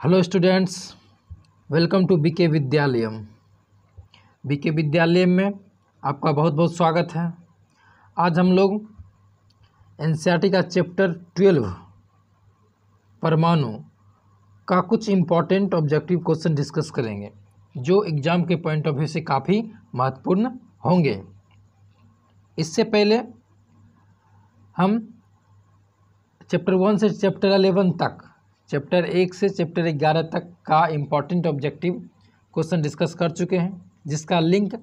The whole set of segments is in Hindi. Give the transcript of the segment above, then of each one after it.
Hello students, welcome to BK Vidyalayam. BK Vidyalaya में आपका बहुत बहुत स्वागत है। आज हम लोग एनसीईआरटी का चैप्टर 12 परमाणु का कुछ इम्पॉर्टेंट ऑब्जेक्टिव क्वेश्चन डिस्कस करेंगे जो एग्ज़ाम के पॉइंट ऑफ व्यू से काफ़ी महत्वपूर्ण होंगे। इससे पहले हम चैप्टर 1 से चैप्टर 11 तक, चैप्टर 1 से चैप्टर 11 तक का इम्पॉर्टेंट ऑब्जेक्टिव क्वेश्चन डिस्कस कर चुके हैं, जिसका लिंक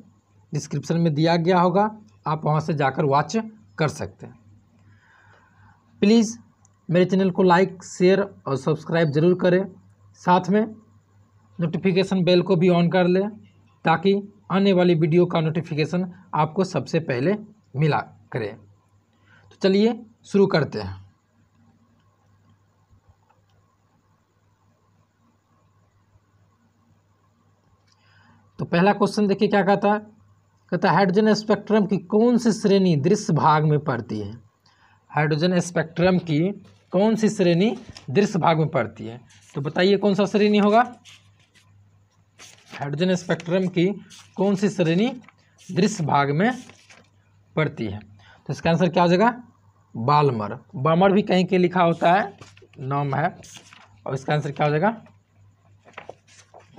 डिस्क्रिप्शन में दिया गया होगा। आप वहां से जाकर वॉच कर सकते हैं। प्लीज़ मेरे चैनल को लाइक, शेयर और सब्सक्राइब ज़रूर करें। साथ में नोटिफिकेशन बेल को भी ऑन कर लें ताकि आने वाली वीडियो का नोटिफिकेशन आपको सबसे पहले मिला करे। तो चलिए शुरू करते हैं। तो पहला क्वेश्चन देखिए क्या कहता है। कहता है हाइड्रोजन स्पेक्ट्रम की कौन सी श्रेणी दृश्य भाग में पड़ती है। हाइड्रोजन स्पेक्ट्रम की कौन सी श्रेणी दृश्य भाग में पड़ती है। तो बताइए कौन सा श्रेणी होगा। हाइड्रोजन स्पेक्ट्रम की कौन सी श्रेणी दृश्य भाग में पड़ती है। तो इसका आंसर क्या हो जाएगा, बाल्मर। बाल्मर भी कहीं के लिखा होता है, नाम है, और इसका आंसर क्या हो जाएगा,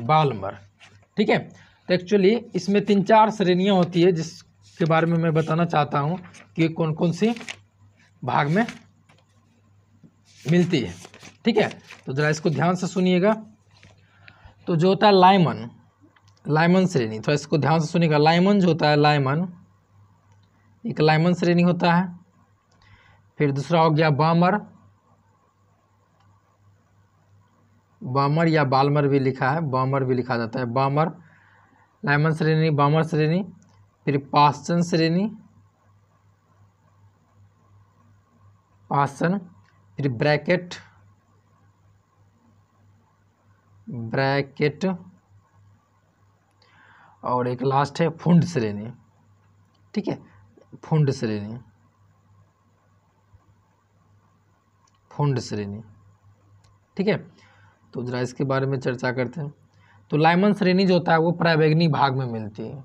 बाल्मर। ठीक है। तो एक्चुअली इसमें 3-4 श्रेणियाँ होती है जिसके बारे में मैं बताना चाहता हूँ कि कौन कौन सी भाग में मिलती है। ठीक है, तो ज़रा इसको ध्यान से सुनिएगा। तो जो होता है लाइमन श्रेणी, तो इसको ध्यान से सुनिएगा। लाइमन जो होता है, लाइमन एक लाइमन श्रेणी होता है। फिर दूसरा हो गया बामर या बाल्मर भी लिखा है, बामर भी लिखा जाता है, बामर, लाइमन श्रेणी, बामर श्रेणी। फिर पास्चन श्रेणी, पास्चन। फिर ब्रैकेट, और एक लास्ट है फुंड श्रेणी। ठीक है, फुंड श्रेणी, ठीक है। तो जरा इसके बारे में चर्चा करते हैं। तो लाइमन श्रेणी जो होता है वो परावैंगनी भाग में मिलती है।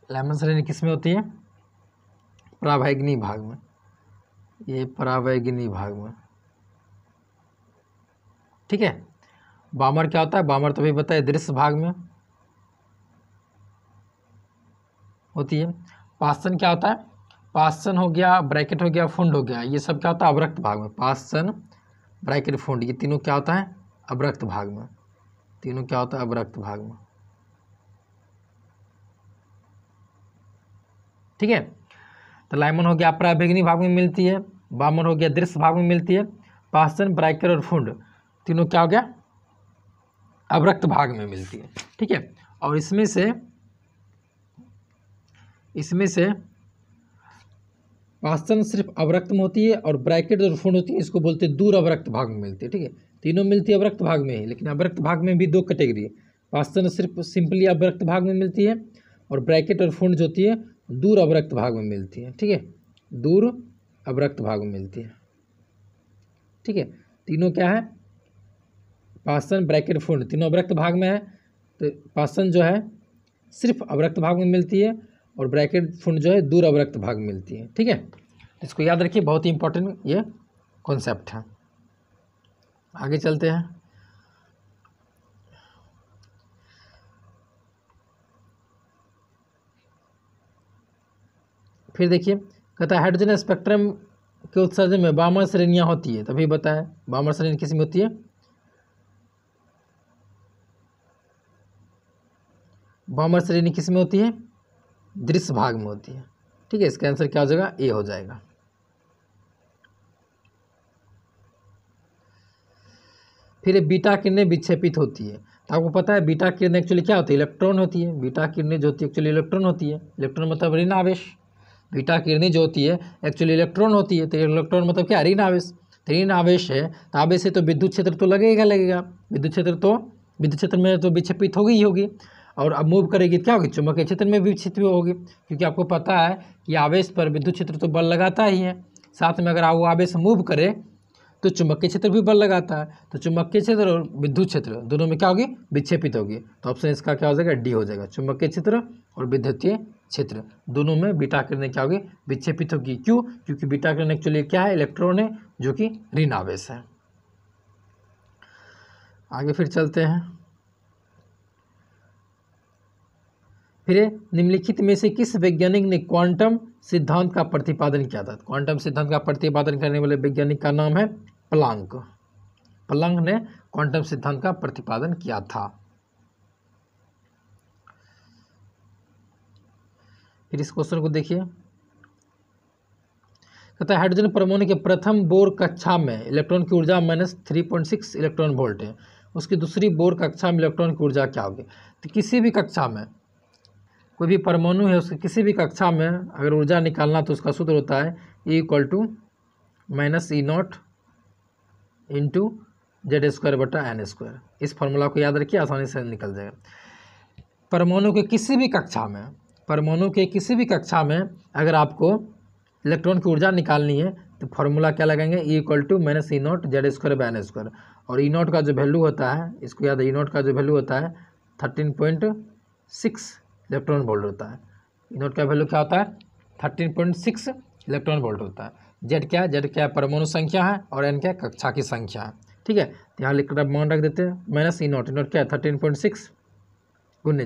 लाइमन श्रेणी किस में होती है, परावैंगनी भाग में, ये परावैंगनी भाग में। ठीक है। बामर क्या होता है, बामर तो भी बताए दृश्य भाग में होती है। पास्चन क्या होता है, पास्चन हो गया, ब्रैकेट हो गया, फुंड हो गया, ये सब क्या होता है, अवरक्त भाग में। पास्चन, ब्रैकेट, फुंड, ये तीनों क्या होता है, अवरक्त भाग में। तीनों क्या होता है, अवरक्त भाग में। ठीक है। तो लाइमन हो गया परावैंगनी भाग में मिलती है, बामर हो गया दृश्य भाग में मिलती है, पास्चन, ब्रैकेट और फुंड तीनों क्या हो गया, अवरक्त भाग में मिलती है। ठीक है। और इसमें से पास्चन सिर्फ अवरक्त में होती है और ब्रैकेट और फुंड होती है, इसको बोलते हैं दूर अवरक्त भाग में मिलती है। ठीक है, तीनों मिलती है अवरक्त भाग में ही, लेकिन अवरक्त भाग में भी 2 कैटेगरी है। पास्चन सिर्फ सिंपली अवरक्त भाग में मिलती है और ब्रैकेट और फुंड जो होती है दूर अवरक्त भाग में मिलती है। ठीक है, दूर अवरक्त भाग में मिलती है। ठीक है, तीनों क्या है, पास्चन, ब्रैकेट, फुंड तीनों अवरक्त भाग में है। तो पास्चन जो है सिर्फ अवरक्त भाग में मिलती है और ब्रैकेट, फुंड जो है दूर अवरक्त भाग में मिलती है। ठीक है, इसको याद रखिए, बहुत ही इंपॉर्टेंट ये कॉन्सेप्ट है। आगे चलते हैं। फिर देखिए, कहता है हाइड्रोजन स्पेक्ट्रम के उत्सर्जन में बामर श्रेणियां होती है। तभी बताया बामर श्रेणी किस में होती है, बामर श्रेणी किस में होती है, दृश्य भाग में होती है। ठीक है, इसका आंसर क्या हो जाएगा, ए हो जाएगा। फिर बीटा किरणें विक्षेपित होती है। तो आपको पता है बीटा किरणें एक्चुअली क्या होती है, इलेक्ट्रॉन होती है। बीटा किरणें जो होती है एक्चुअली इलेक्ट्रॉन होती है। इलेक्ट्रॉन मतलब ऋण आवेश। बीटा किरणें जो होती है एक्चुअली इलेक्ट्रॉन होती है। तो इलेक्ट्रॉन मतलब क्या, ऋण आवेश। तो ऋण आवेश है, तो आवेश है तो विद्युत क्षेत्र तो लगेगा। विद्युत क्षेत्र में तो विक्षेपित होगी ही होगी, और अब मूव करेगी क्या होगी, चुंबकीय क्षेत्र में भी विक्षेपित होगी। क्योंकि आपको पता है कि आवेश पर विद्युत क्षेत्र तो बल लगाता ही है। साथ में अगर वो आवेश मूव करे तो चुंबकीय क्षेत्र भी बल लगाता है, तो चुंबकीय क्षेत्र और विद्युत क्षेत्र दोनों में क्या होगी, विक्षेपित होगी। तो ऑप्शन इसका क्या हो जाएगा, डी हो जाएगा। चुंबकीय क्षेत्र और विद्युतीय क्षेत्र दोनों में बीटा किरणें क्या होगी, विक्षेपित होगी। क्यों? क्योंकि बीटा किरण एक्चुअली क्या है, इलेक्ट्रॉन है जो कि ऋण आवेश है। आगे फिर चलते हैं। फिर निम्नलिखित में से किस वैज्ञानिक ने क्वांटम सिद्धांत का प्रतिपादन किया था? क्वांटम सिद्धांत का प्रतिपादन करने वाले वैज्ञानिक का नाम है प्लांक। प्लांक ने क्वांटम सिद्धांत का प्रतिपादन किया था। फिर इस क्वेश्चन को देखिए, कहता है हाइड्रोजन परमाणु के प्रथम बोर कक्षा में इलेक्ट्रॉन की ऊर्जा -3.6 इलेक्ट्रॉन वोल्ट है, उसकी दूसरी बोर कक्षा में इलेक्ट्रॉन की ऊर्जा क्या होगी? तो किसी भी कक्षा में कोई भी परमाणु है उसकी किसी भी कक्षा में अगर ऊर्जा निकालना तो उसका सूत्र होता है E = -E0 × Z²/n²। इस फॉर्मूला को याद रखिए, आसानी से निकल जाएगा। परमाणु के किसी भी कक्षा में अगर आपको इलेक्ट्रॉन की ऊर्जा निकालनी है तो फार्मूला क्या लगाएंगे, E = -E0 Z²/n²। और E0 का जो वैल्यू होता है, इसको याद है, E0 का जो वैल्यू होता है 13.6 इलेक्ट्रॉन वोल्ट होता है। E0 का वैल्यू क्या होता है, 13.6 इलेक्ट्रॉन वोल्ट होता है। जेड क्या है, जेड क्या है, परमाणु संख्या है, और एन क्या है, कक्षा की संख्या है। ठीक है, तो यहाँ लिखकर मान रख देते हैं -E0। E0 क्या है, 13.6 गुने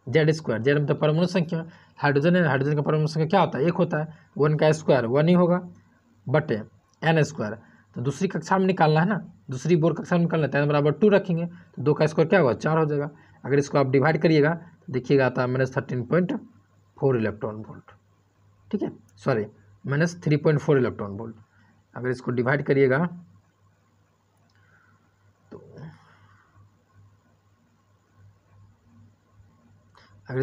Z²। जेड मतलब परमाणु संख्या, हाइड्रोजन है, हाइड्रोजन का परमाणु संख्या क्या होता है, 1 होता है, 1 का स्क्वायर 1 ही होगा, बटे n²। तो दूसरी कक्षा में निकालना है ना, दूसरी बोर कक्षा में निकालना है, तो n = 2 रखेंगे, तो 2 का स्क्वायर क्या होगा, 4 हो जाएगा। अगर इसको आप डिवाइड करिएगा तो देखिएगा आता है -13.4 इलेक्ट्रॉन वोल्ट। ठीक है, सॉरी -3.4 इलेक्ट्रॉन वोल्ट। अगर इसको डिवाइड करिएगा तो आ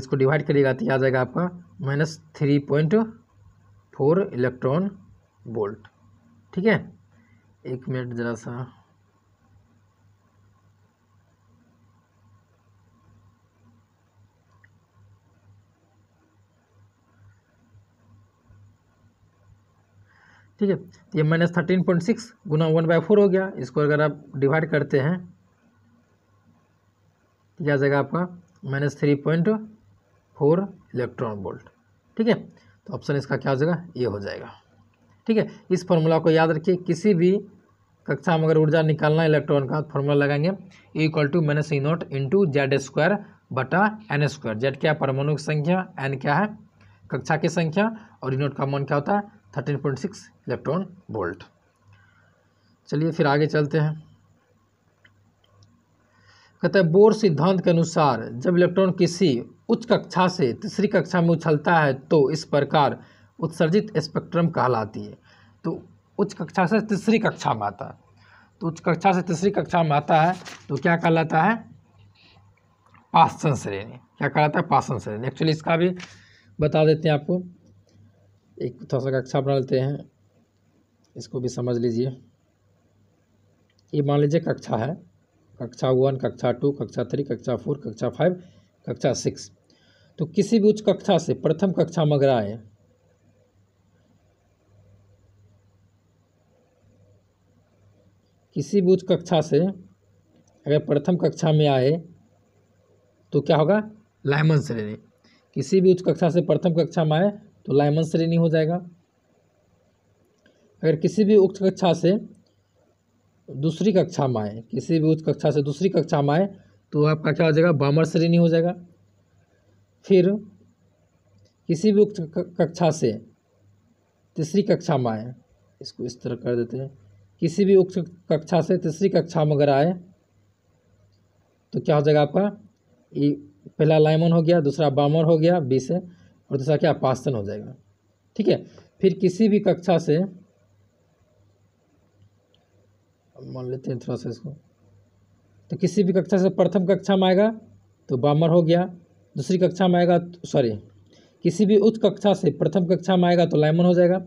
जाएगा आपका -3.4 इलेक्ट्रॉन वोल्ट। ठीक है, एक मिनट जरा सा, ठीक है। ये -13.6 गुना 1/4 हो गया। इसको अगर आप डिवाइड करते हैं तो क्या आ जाएगा आपका -3.4 इलेक्ट्रॉन वोल्ट। ठीक है, तो ऑप्शन इसका क्या हो जाएगा, ये हो जाएगा। ठीक है, इस फॉर्मूला को याद रखिए, किसी भी कक्षा में अगर ऊर्जा निकालना इलेक्ट्रॉन का, फॉर्मूला लगाएंगे E = -E0 × Z²/n²। जेड क्या है, परमाणु की संख्या, एन क्या है, कक्षा की संख्या, और E0 का मान क्या होता है, 13.6 इलेक्ट्रॉन वोल्ट। चलिए फिर आगे चलते हैं। कहता है बोर सिद्धांत के अनुसार जब इलेक्ट्रॉन किसी उच्च कक्षा से तीसरी कक्षा में उछलता है तो इस प्रकार उत्सर्जित स्पेक्ट्रम कहलाती है। तो उच्च कक्षा से तीसरी कक्षा में आता है, तो उच्च कक्षा से तीसरी कक्षा में आता है तो क्या कहलाता है, पासन श्रेणी। क्या कहलाता है, पासन श्रेणी। एक्चुअली इसका भी बता देते हैं आपको, एक थोड़ा सा कक्षा बना लेते हैं, इसको भी समझ लीजिए। ये मान लीजिए कक्षा है, कक्षा 1, कक्षा 2, कक्षा 3, कक्षा 4, कक्षा 5, कक्षा 6। तो किसी भी उच्च कक्षा से प्रथम कक्षा में अगर आए, किसी भी उच्च कक्षा से अगर प्रथम कक्षा में आए तो क्या होगा, लाइमन श्रेणी। किसी भी उच्च कक्षा से प्रथम कक्षा में आए तो लाइमन श्रेणी हो जाएगा। अगर किसी भी उच्च कक्षा से दूसरी कक्षा में आए, किसी भी उच्च कक्षा से दूसरी कक्षा में आए तो आपका क्या हो जाएगा, बामर श्रेणी हो जाएगा। फिर किसी भी उच्च कक्षा से तीसरी कक्षा में आए, इसको इस तरह कर देते हैं, किसी भी उच्च कक्षा से तीसरी कक्षा में अगर आए तो क्या हो जाएगा आपका, ये पहला लाइमन हो गया, दूसरा बामर हो गया बी से, और दूसरा क्या, पास्टन हो जाएगा। ठीक है, फिर किसी भी कक्षा से, मान लेते हैं थोड़ा सा इसको, तो किसी भी कक्षा से प्रथम कक्षा में आएगा तो बामर हो गया, दूसरी कक्षा में आएगा, सॉरी किसी भी उच्च कक्षा से प्रथम कक्षा में आएगा तो लाइमन हो जाएगा,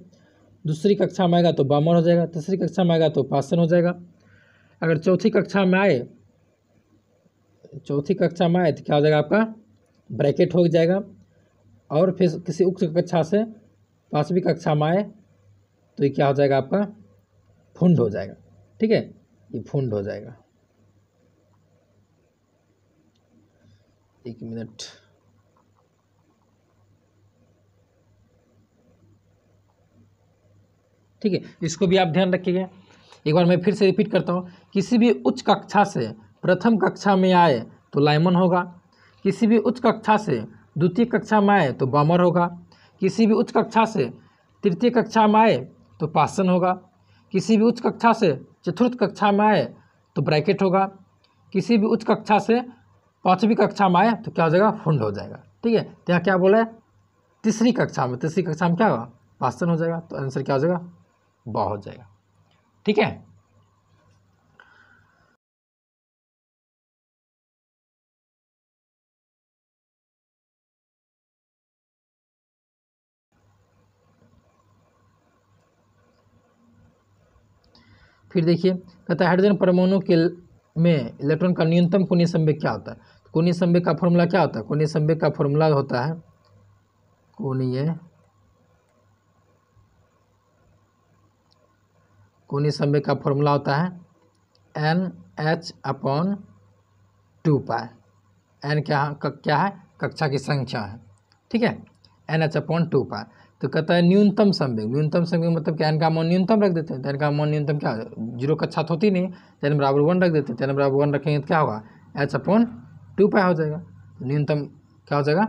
दूसरी कक्षा में आएगा तो बामर हो जाएगा, तीसरी कक्षा में आएगा तो पास्टन हो जाएगा। अगर चौथी कक्षा में आए तो क्या हो जाएगा आपका, ब्रैकेट हो जाएगा। और फिर किसी उच्च कक्षा से पांचवी कक्षा में आए तो ये क्या हो जाएगा आपका, फुंड हो जाएगा। ठीक है, ये फुंड हो जाएगा। 1 मिनट। ठीक है, इसको भी आप ध्यान रखिएगा। एक बार मैं फिर से रिपीट करता हूँ, किसी भी उच्च कक्षा से प्रथम कक्षा में आए तो लाइमन होगा, किसी भी उच्च कक्षा से द्वितीय कक्षा में आए तो बॉमर होगा, किसी भी उच्च कक्षा से तृतीय कक्षा में आए तो पासन होगा, किसी भी उच्च कक्षा से चतुर्थ कक्षा में आए तो ब्रैकेट होगा, किसी भी उच्च कक्षा से पाँचवीं कक्षा में आए तो क्या हो जाएगा, फुंड हो जाएगा। ठीक है, तो यहाँ क्या बोला है, तीसरी कक्षा में क्या होगा, पासन हो जाएगा। तो आंसर क्या हो जाएगा, बा हो जाएगा। ठीक है, फिर देखिए, कहता है हाइड्रोजन परमाणु के में इलेक्ट्रॉन का न्यूनतम कोणीय संवेग क्या होता है। कोणीय संवेग का फॉर्मूला क्या होता है, कोणीय संवेग का फॉर्मूला होता है कोणीय संवेग का फॉर्मूला होता है NH/2π। एन क्या है, कक्षा की संख्या है। ठीक है, NH/2π। तो कहता है न्यूनतम संवेग, न्यूनतम संवेग मतलब क्या, एन का मान न्यूनतम रख देते हैं। तो एन का मान न्यूनतम क्या है, 0 कक्षा तो होती नहीं, तो एन बराबर 1 रख देते हैं। तो एन बराबर 1 रखेंगे तो क्या होगा, H/2π हो जाएगा। तो न्यूनतम क्या हो जाएगा,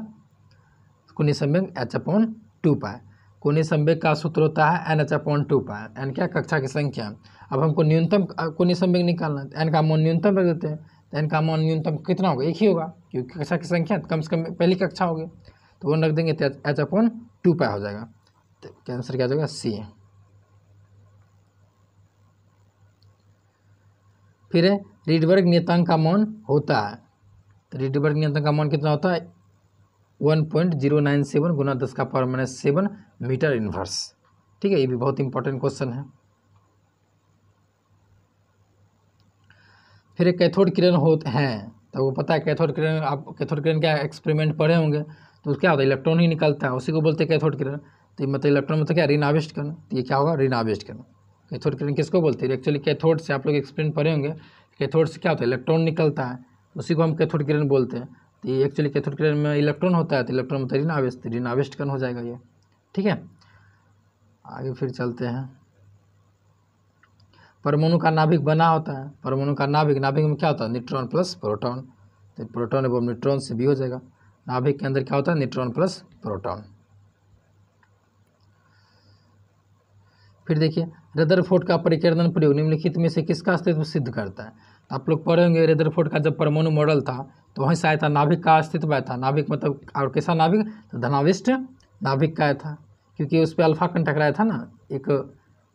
कोणीय संवेग H/2π। कोणीय संवेग का सूत्र होता है NH/2π। एन क्या, कक्षा की संख्या। अब हमको न्यूनतम कोणीय संवेग निकालना है, एन का मान न्यूनतम रख देते हैं। तो एन का मान न्यूनतम कितना होगा, एक ही होगा, क्योंकि कक्षा की संख्या कम से कम पहली कक्षा होगी। तो 1 रख देंगे तो H/2π हो जाएगा। तो आंसर क्या हो जाएगा, सी। फिर है रीडबर्ग नियतांक का मान होता है। तो रीडबर्ग नियतांक का मान कितना होता है, 1.097 गुना 10⁻⁷ मीटर इनवर्स। ठीक है, ये भी बहुत इंपॉर्टेंट क्वेश्चन है। फिर एक कैथोड किरण होते हैं, तो वो पता है कैथोड किरण, आप कैथोड किरण क्या एक्सपेरिमेंट पढ़े होंगे। तो क्या होता है, इलेक्ट्रॉन ही निकलता है, उसी को बोलते हैं कैथोड किरण। तो मतलब इलेक्ट्रॉन मतलब क्या, ऋण आवेश कण। तो ये क्या होगा, ऋण आवेश कण। कैथोड किरण किसको बोलते हैं, एक्चुअली कैथोड से आप लोग एक्सपेरिमेंट पढ़े होंगे, कैथोड से क्या होता है, इलेक्ट्रॉन निकलता है, उसी को हम कैथोड किरण बोलते हैं। तो ये एक्चुअली कैथोड किरण में इलेक्ट्रॉन होता है, तो इलेक्ट्रॉन मतलब ऋण आवेश, ऋण आवेश कण हो जाएगा ये। ठीक है, आगे फिर चलते हैं। परमाणु का नाभिक बना होता है, परमाणु का नाभिक में क्या होता है, न्यूट्रॉन प्लस प्रोटॉन। तो प्रोटॉन एवं न्यूट्रॉन से भी हो जाएगा। नाभिक के अंदर क्या होता है, न्यूट्रॉन प्लस प्रोटॉन। फिर देखिए, रदरफोर्ड का परिकीर्णन प्रयोग निम्नलिखित में से किसका अस्तित्व सिद्ध करता है। तो आप लोग पढ़े होंगे, रदरफोर्ड का जब परमाणु मॉडल था तो वहीं से आया था, नाभिक का अस्तित्व आया था। नाभिक मतलब और कैसा नाभिक, तो धनाविष्ट नाभिक का आया था, क्योंकि उस पर अल्फा कण टकराया था ना। एक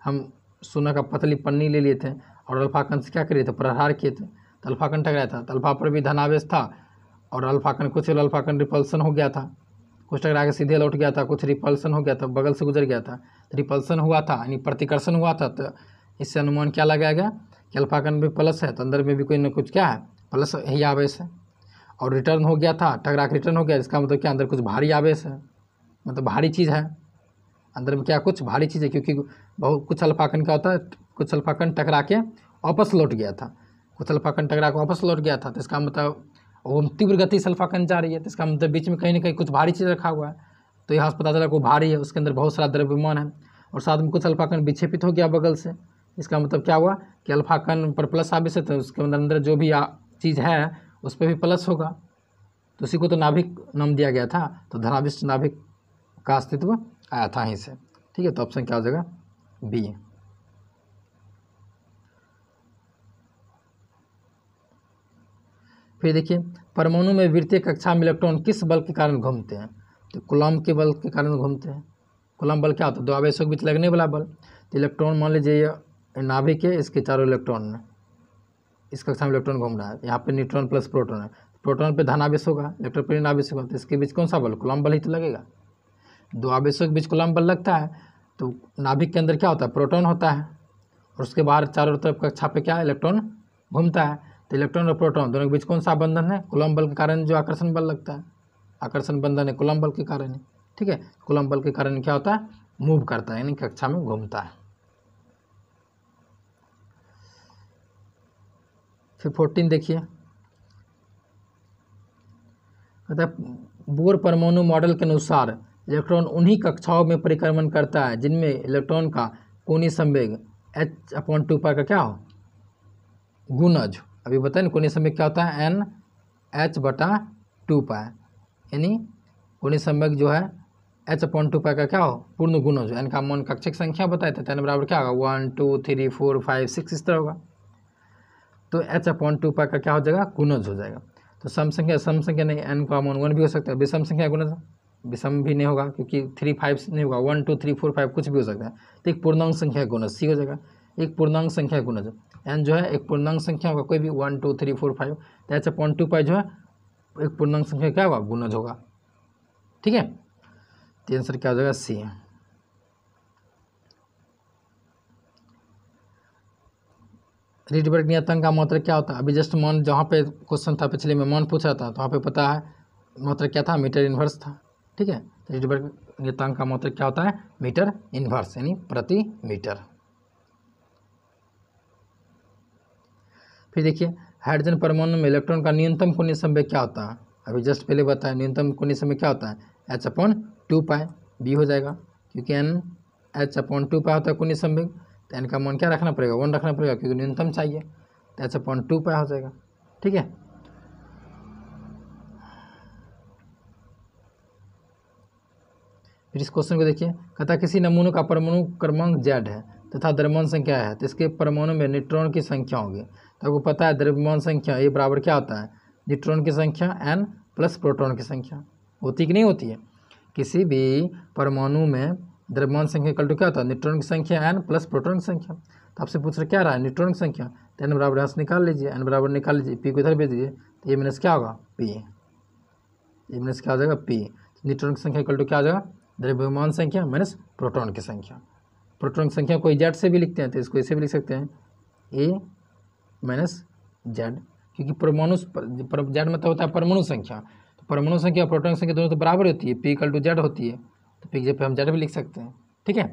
हम सोना का पतली पन्नी ले लिए थे और अल्फा कण से क्या करे थे, प्रहार किए थे, तो अल्फा कण टकराया था। तो अल्फा पर भी धनावेश था और अल्फा कण, कुछ अल्फा कण रिपल्सन हो गया था, कुछ टकरा के सीधे लौट गया था, कुछ रिपल्सन हो गया था, बगल से गुजर गया था। तो रिपल्सन हुआ था यानी प्रतिकर्षण हुआ था। तो इससे अनुमान क्या लगाया गया कि अल्फा कण भी प्लस है, तो अंदर में भी कोई ना कुछ क्या है, प्लस ही आवेश है। और रिटर्न हो गया था, टकरा के रिटर्न हो गया, इसका मतलब क्या, अंदर कुछ भारी आवेश है, मतलब भारी चीज़ है अंदर में, क्या कुछ भारी चीज़ है। क्योंकि बहुत कुछ अल्फा कण क्या होता है, कुछ अल्फा कण टकरा के वापस लौट गया था, कुछ अल्फा कण टकरा के वापस लौट गया था। तो इसका मतलब वो तीव्र गति से अल्फा कण जा रही है, तो इसका मतलब बीच में कहीं ना कहीं कुछ भारी चीज़ रखा हुआ है। तो यहाँ से पता चला कोई भारी है, उसके अंदर बहुत सारा द्रव्यमान है, और साथ में कुछ अल्फा कण विक्षेपित हो गया बगल से। इसका मतलब क्या हुआ कि अल्फा कण पर प्लस आवेश है, तो उसके अंदर जो भी चीज़ है उस पर भी प्लस होगा। तो उसी को तो नाभिक नाम दिया गया था। तो धनाविष्ट नाभिक का अस्तित्व आया था यहीं से। ठीक है, तो ऑप्शन क्या हो जाएगा, बी। फिर देखिए, परमाणु में वृत्तीय कक्षा में इलेक्ट्रॉन किस बल के कारण घूमते हैं। तो कूलॉम्ब के बल के कारण घूमते हैं। कूलॉम्ब बल क्या होता है, दो आवेशों के बीच लगने वाला बल। तो इलेक्ट्रॉन मान लीजिए ये नाभिक है, इसके चारों इलेक्ट्रॉन है, इस कक्षा में इलेक्ट्रॉन घूम रहा है, यहाँ पे न्यूट्रॉन प्लस प्रोटॉन है। प्रोटॉन पे धन आवेश होगा, इलेक्ट्रॉन पर ऋण आवेश होगा, तो इसके बीच कौन सा बल, कूलॉम्ब बल ही तो लगेगा। दो आवेशों के बीच कूलॉम्ब बल लगता है। तो नाभिक के अंदर क्या होता है, प्रोटॉन होता है, और उसके बाहर चारों तरफ कक्षा पे क्या है, इलेक्ट्रॉन घूमता है। तो इलेक्ट्रॉन और प्रोटॉन दोनों के बीच कौन सा बंधन है, कूलॉम्ब बल के कारण जो आकर्षण बल लगता है, आकर्षण बंधन है कूलॉम्ब बल के कारण है। ठीक है, कूलॉम्ब बल के कारण क्या होता है, मूव करता है, यानी कक्षा में घूमता है। फिर 14 देखिए, कहता है बोर परमाणु मॉडल के अनुसार इलेक्ट्रॉन उन्हीं कक्षाओं में परिक्रमण करता है जिनमें इलेक्ट्रॉन का कोणीय संवेग h/2π का क्या हो, गुणज। अभी बताए ना कोणीय संवेग क्या होता है, NH/2π, यानी कोणीय संवेग जो है h/2π का क्या हो, पूर्ण गुणज। n का मान कक्षक संख्या बताए थे, n बराबर क्या होगा 1 2 3 4 5 6 इस तरह होगा। तो h/2π का क्या हो जाएगा, गुणज हो जाएगा। तो सम संख्या नहीं, n का मान 1 भी हो सकता है, विषम संख्या गुणज विषम भी नहीं होगा क्योंकि 3 5 नहीं होगा, 1 2 3 4 5 कुछ भी हो सकता है। तो एक पूर्णांक संख्या गुणज सी हो जाएगा, एक पूर्णांक संख्या गुणज। n जो है एक पूर्णांक संख्या होगा, कोई भी 1 2 3 4 5, तो h/2π जो है एक पूर्णांक संख्या क्या होगा, गुणज होगा। ठीक है, तो आंसर क्या हो जाएगा, सी। रीडबर्ग नियतांक का मात्रक क्या होता है, अभी जस्ट मान जहाँ पे क्वेश्चन था पिछले में मान पूछा था, तो वहाँ पे पता है मात्रक क्या था, मीटर इन्वर्स था। ठीक है, तो रीडबर्ग नियतांक का मात्रक क्या होता है, मीटर इन्वर्स यानी प्रति मीटर। फिर देखिए हाइड्रोजन परमाणु में इलेक्ट्रॉन का न्यूनतम कोणीय संवेग क्या होता है, अभी जस्ट पहले बताया न्यूनतम कोणीय संवेग क्या होता है, h/2π, बी हो जाएगा क्योंकि n h/2π होता है कोणीय संवेग। तो n का मान क्या रखना पड़ेगा, 1 रखना पड़ेगा क्योंकि न्यूनतम चाहिए, तो h/2π हो जाएगा। ठीक है, फिर इस क्वेश्चन को देखिए, कहता किसी नमूने का परमाणु क्रमांक Z है तथा द्रव्यमान संख्या है, तो इसके परमाणु में न्यूट्रॉन की संख्या होगी। तो आपको पता है द्रव्यमान संख्या ए बराबर क्या होता है, न्यूट्रॉन की संख्या n प्लस प्रोटॉन की संख्या, होती कि नहीं होती है। किसी भी परमाणु में द्रव्यमान संख्या इक्वल टू क्या होता है, न्यूट्रॉन की संख्या n प्लस प्रोटॉन की संख्या। तो आपसे पूछ रहे क्या रहा है, न्यूट्रॉन की संख्या, तो n बराबर यहाँ से निकाल लीजिए, n बराबर निकाल लीजिए, p को इधर भेज दीजिए, तो ए माइनस क्या होगा, p, ए माइनस क्या हो जाएगा, p। न्यूट्रॉन की संख्या इक्वल टू क्या हो जाएगा, द्रव्यमान संख्या माइनस प्रोटॉन की संख्या। प्रोटॉन की संख्या को Z से भी लिखते हैं, तो इसको ऐसे भी लिख सकते हैं, a माइनस Z, क्योंकि परमाणु Z मतलब होता है परमाणु संख्या, तो परमाणु संख्या और प्रोटॉन संख्या दोनों तो बराबर होती है, p इक्वल टू Z होती है, तो p की जगह पे हम Z भी लिख सकते हैं। ठीक है,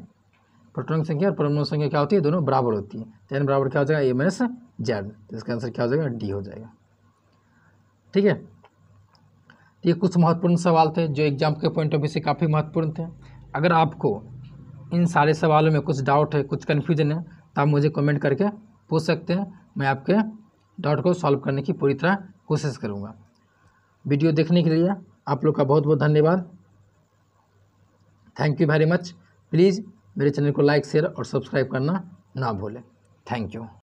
प्रोटॉन संख्या और परमाणु संख्या क्या होती है, दोनों बराबर होती है, तो n बराबर क्या हो जाएगा, a माइनस Z, तो इसका आंसर क्या हो जाएगा, D हो जाएगा। ठीक है, ये कुछ महत्वपूर्ण सवाल थे जो एग्जाम के पॉइंट ऑफ व्यू से काफ़ी महत्वपूर्ण थे। अगर आपको इन सारे सवालों में कुछ डाउट है, कुछ कन्फ्यूजन है, तो आप मुझे कमेंट करके पूछ सकते हैं, मैं आपके डाउट को सॉल्व करने की पूरी तरह कोशिश करूँगा। वीडियो देखने के लिए आप लोग का बहुत बहुत धन्यवाद, thank you very much. Please मेरे चैनल को लाइक शेयर और सब्सक्राइब करना ना भूलें, थैंक यू।